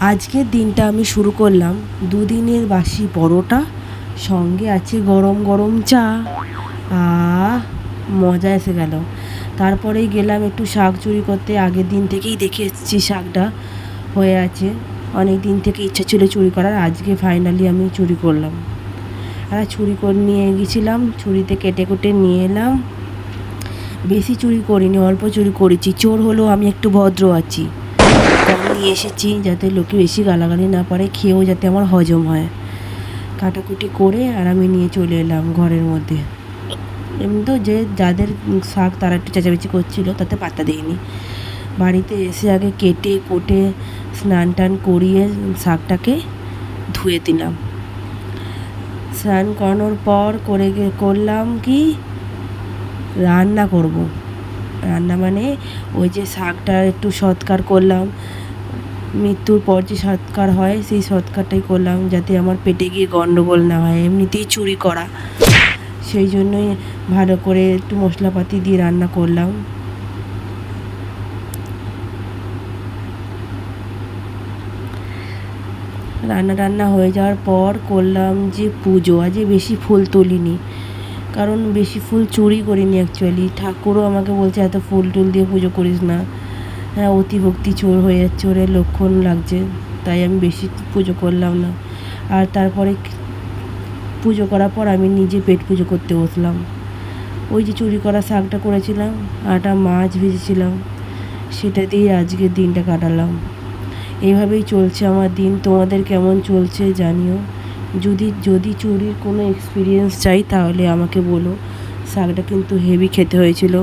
আজকের দিনটা আমি শুরু করলাম দুদিনের বাসি পরোটা, সঙ্গে আছে গরম গরম চা। মজা এসে গেল। তারপরেই গেলাম একটু শাক চুরি করতে। আগের দিন থেকেই দেখে এসেছি শাকটা হয়ে আছে, অনেক দিন থেকে ইচ্ছা ছিল চুরি করার, আজকে ফাইনালি আমি চুরি করলাম। আর চুরি করে নিয়ে গেছিলাম, ছুরিতে কেটে কুটে নিয়ে এলাম। বেশি চুরি করিনি, অল্প চুরি করেছি। চোর হলেও আমি একটু ভদ্র আছি, কম নিয়ে এসেছি যাতে লোকে বেশি গালাগালি না পারে, খেয়েও যাতে আমার হজম হয়। কাটাকুটি করে আর আমি নিয়ে চলে এলাম ঘরের মধ্যে। এমনি তো যাদের শাক তারা একটু চেঁচামেচি করছিল, তাতে পাত্তা দিইনি। বাড়িতে এসে আগে কেটে কুটে স্নান টান করিয়ে শাকটাকে ধুয়ে দিলাম। স্নান করানোর পর করলাম কি, রান্না করব। রান্না মানে ওই যে শাকটা একটু সৎকার করলাম, মৃত্যুর পর যে সৎকার হয় সেই সৎকারটাই করলাম, যাতে আমার পেটে গিয়ে গন্ডগোল না হয়। এমনিতেই চুরি করা, সেই জন্যই ভালো করে একটু মশলাপাতি দিয়ে রান্না করলাম। রান্না হয়ে যাওয়ার পর করলাম যে পুজো। আজকে বেশি ফুল তুলিনি, কারণ বেশি ফুল চুরি করিনি অ্যাকচুয়ালি। ঠাকুরও আমাকে বলছে এত ফুল টুল দিয়ে পুজো করিস না, হ্যাঁ অতিভক্তি চোর হয়ে যাচ্ছে, চোরের লক্ষণ লাগছে, তাই আমি বেশি পুজো করলাম না। আর তারপরে পুজো করার পর আমি নিজে পেট পুজো করতে বসলাম। ওই যে চুরি করা শাকটা করেছিলাম, আটা মাছ ভেজেছিলাম, সেটা দিয়ে আজকের দিনটা কাটালাম। এইভাবেই চলছে আমার দিন। তোমাদের কেমন চলছে জানিও। যদি চুরির কোনো এক্সপিরিয়েন্স চাই তাহলে আমাকে বলো। শাকটা কিন্তু হেভি খেতে হয়েছিল।